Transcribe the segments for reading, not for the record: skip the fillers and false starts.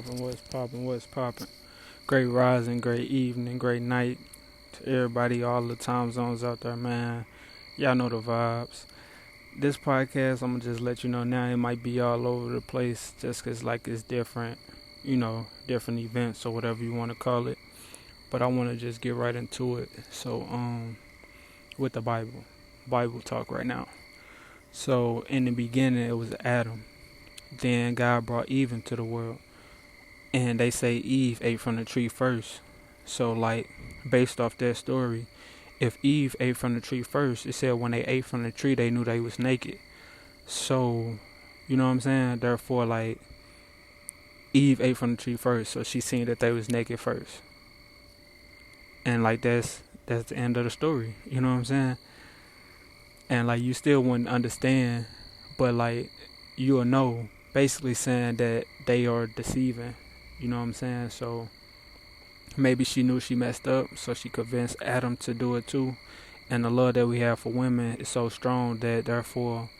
poppin'? What's poppin'? What's poppin'? Great rising, great evening, great night to everybody, all the time zones out there, man. Y'all know the vibes. This podcast, I'm gonna just let you know now, it might be all over the place just 'cause like it's different, different events or whatever you want to call it. But I want to just get right into it. So, with the Bible talk right now. So, in the beginning, it was Adam. Then God brought Eve into the world. And they say Eve ate from the tree first. So, like, based off that story, if Eve ate from the tree first, it said when they ate from the tree, they knew they was naked. So, you know what I'm saying? Therefore, like, Eve ate from the tree first, so she seen that they was naked first. And like that's the end of the story. You know what I'm saying? And like you still wouldn't understand, but like you'll know, basically saying that they are deceiving. You know what I'm saying? So maybe she knew she messed up, so she convinced Adam to do it too. And the love that we have for women is so strong that therefore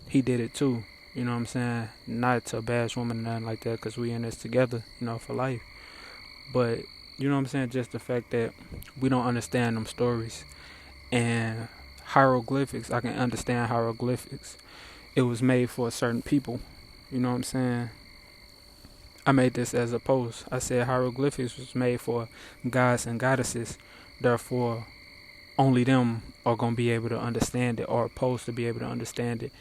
he did it too. You know what I'm saying? Not to bash women or nothing like that, because we in this together, for life. But you know what I'm saying? Just the fact that we don't understand them stories. And hieroglyphics, I can understand hieroglyphics. It was made for certain people. You know what I'm saying? I made this as a post. I said hieroglyphics was made for gods and goddesses. Therefore, only them are going to be able to understand it, or supposed to be able to understand it.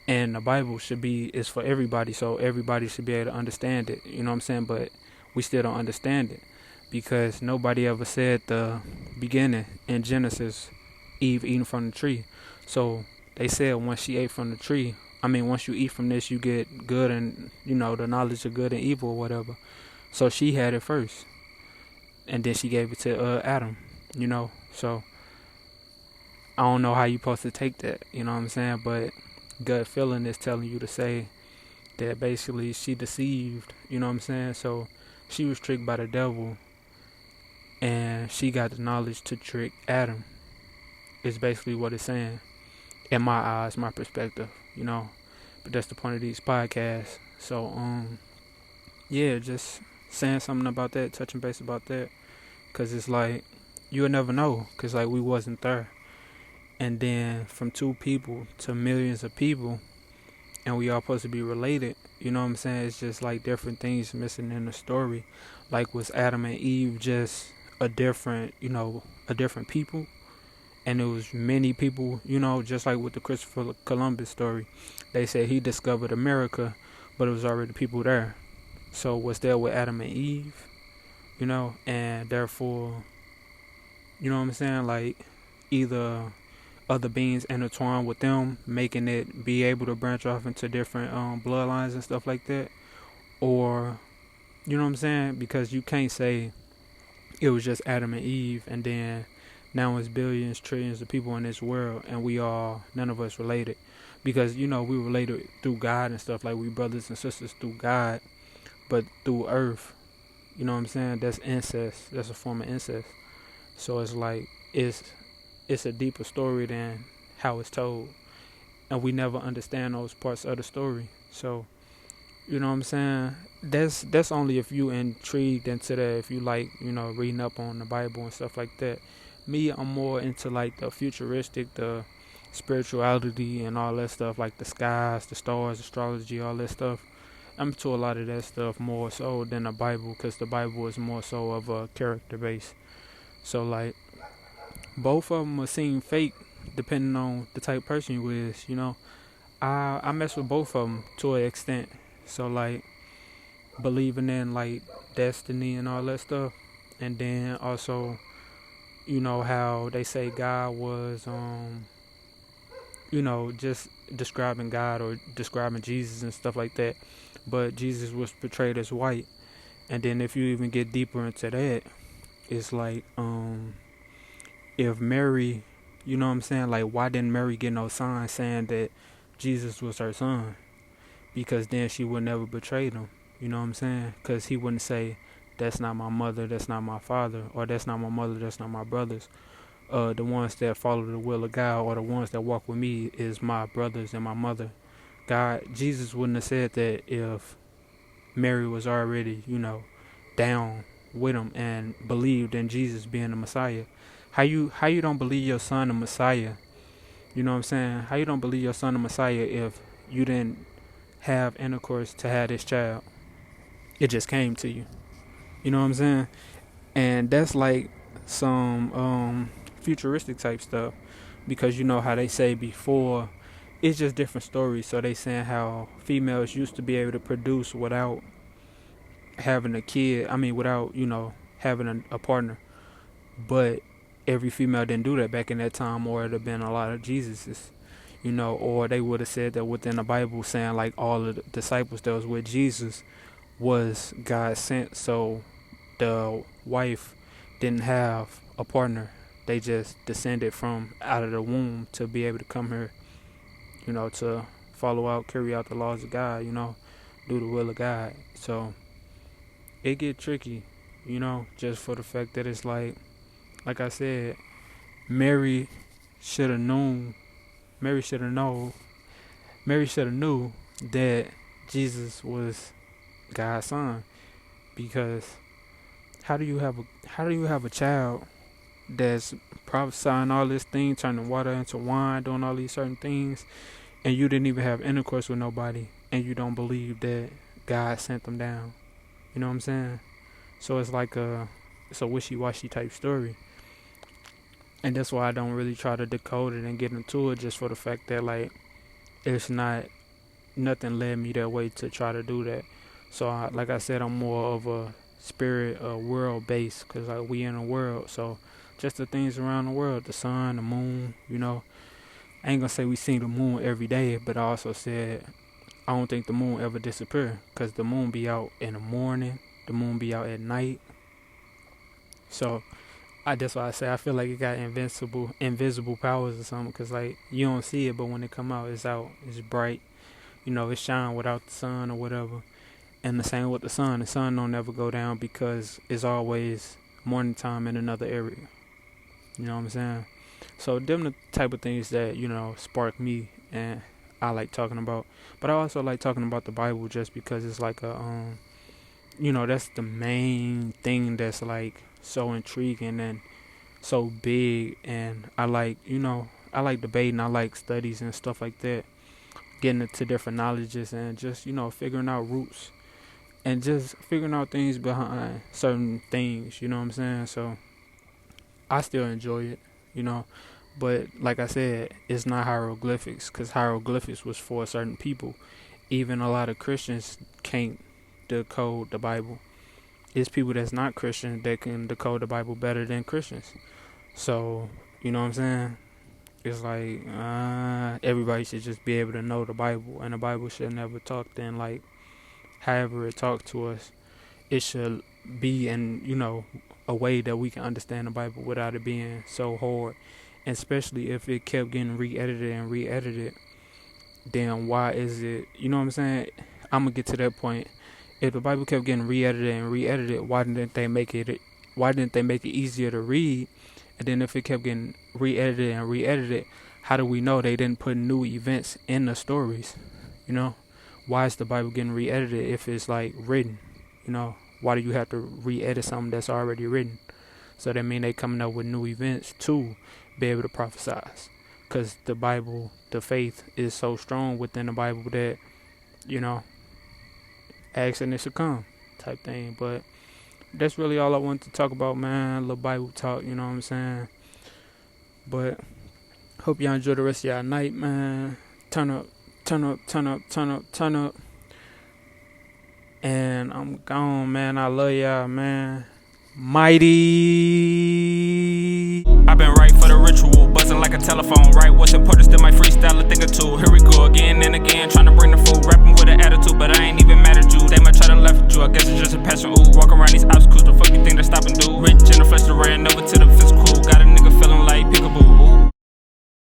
And the Bible is for everybody, so everybody should be able to understand it. You know what I'm saying? But we still don't understand it because nobody ever said the beginning in Genesis, Eve eating from the tree. So they said once she ate from the tree, once you eat from this, you get good and, the knowledge of good and evil or whatever. So she had it first. And then she gave it to Adam, So I don't know how you supposed to take that, you know what I'm saying? But gut feeling is telling you to say that basically she deceived, you know what I'm saying? So she was tricked by the devil and she got the knowledge to trick Adam. Is basically what it's saying. In my eyes, my perspective, But that's the point of these podcasts. So, yeah, just saying something about that, touching base about that. Because it's like, you'll never know. Because, like, we wasn't there. And then from two people to millions of people, and we all supposed to be related, you know what I'm saying? It's just like different things missing in the story. Like, was Adam and Eve just a different people? And it was many people, just like with the Christopher Columbus story. They said he discovered America, but it was already people there. So was there with Adam and Eve, and therefore, you know what I'm saying? Like, either other beings intertwined with them, making it be able to branch off into different bloodlines and stuff like that. Or, you know what I'm saying? Because you can't say it was just Adam and Eve and then now it's billions, trillions of people in this world, and none of us related. Because, we related through God and stuff, like we brothers and sisters through God, but through earth, you know what I'm saying? That's incest. That's a form of incest. So it's like, it's a deeper story than how it's told. And we never understand those parts of the story. So, you know what I'm saying? That's only if you intrigued into that, if you like, reading up on the Bible and stuff like that. Me, I'm more into like the futuristic, the spirituality and all that stuff, like the skies, the stars, astrology, all that stuff. I'm into a lot of that stuff more so than the Bible, because the Bible is more so of a character base. So like, both of them will seem fake depending on the type of person you is, I mess with both of them to an extent. So like, believing in like destiny and all that stuff, and then also, how they say God was, just describing God or describing Jesus and stuff like that. But Jesus was portrayed as white. And then if you even get deeper into that, it's like, if Mary, you know what I'm saying? Like, why didn't Mary get no sign saying that Jesus was her son? Because then she would never betray him. You know what I'm saying? Because he wouldn't say, that's not my mother, that's not my father, or that's not my mother, that's not my brothers. The ones that follow the will of God, or the ones that walk with me, is my brothers and my mother. Jesus wouldn't have said that if Mary was already, down with him and believed in Jesus being the Messiah. How you don't believe your son the Messiah? You know what I'm saying? How you don't believe your son the Messiah if you didn't have intercourse to have this child? It just came to you. You know what I'm saying? And that's like some futuristic type stuff, because you know how they say before, it's just different stories. So they saying how females used to be able to produce without having a kid. I mean, without having a partner. But every female didn't do that back in that time, or it'd have been a lot of Jesuses. Or they would have said that within the Bible, saying like all of the disciples that was with Jesus was God sent. So the wife didn't have a partner. They just descended from out of the womb to be able to come here, to follow out, carry out the laws of God, do the will of God. So it get tricky, just for the fact that it's like I said, Mary should have known. Mary should have known. Mary should have knew that Jesus was God's son, because how do you have a child that's prophesying all this thing, turning water into wine, doing all these certain things, and you didn't even have intercourse with nobody, and you don't believe that God sent them down? You know what I'm saying? So it's like it's a wishy-washy type story. And that's why I don't really try to decode it and get into it, just for the fact that like it's not, nothing led me that way to try to do that. So like I said, I'm more of a spirit world based, because like we in a world. So just the things around the world, the sun, the moon, I ain't gonna say we see the moon every day, but I also said I don't think the moon ever disappear, because the moon be out in the morning, the moon be out at night. So that's why I say I feel like it got invisible powers or something, because like you don't see it, but when it come out, it's out, it's bright, it shine without the sun or whatever. And the same with the sun don't ever go down, because it's always morning time in another area. You know what I'm saying? So them the type of things that spark me and I like talking about. But I also like talking about the Bible, just because it's like a that's the main thing that's like so intriguing and so big. And I like debating, I like studies and stuff like that, getting into different knowledges, and just figuring out roots and just figuring out things behind certain things. You know what I'm saying? So I still enjoy it, but like I said, it's not hieroglyphics, because hieroglyphics was for certain people. Even a lot of Christians can't decode the Bible. It's people that's not Christian that can decode the Bible better than Christians. So, you know what I'm saying? It's like everybody should just be able to know the Bible, and the Bible should never talk in like however it talks to us. It should be in a way that we can understand the Bible without it being so hard. And especially if it kept getting re-edited, then why is it, you know what I'm saying? I'm gonna get to that point. If the Bible kept getting re-edited, why didn't they make it easier to read? And then if it kept getting re-edited, how do we know they didn't put new events in the stories? Why is the Bible getting re-edited if it's like written? Why do you have to re-edit something that's already written? So that mean they coming up with new events to be able to prophesize. Because the Bible, the faith is so strong within the Bible that, ask and it should come type thing. But that's really all I wanted to talk about, man. A little Bible talk, you know what I'm saying? But hope y'all enjoy the rest of y'all night, man. Turn up. And I'm gone, man. I love y'all, man. Mighty. I've been right for the ritual, buzzing like a telephone, right? What's important, still my freestyle, a thing or two. Here we go again and again, trying to bring the food, rapping with an attitude, but I ain't even mad at you. They might try to laugh at you, I guess it's just a passion. Ooh, walk around these obstacles, the fuck you think they're stopping, dude? Rich in the flesh, the red, over to the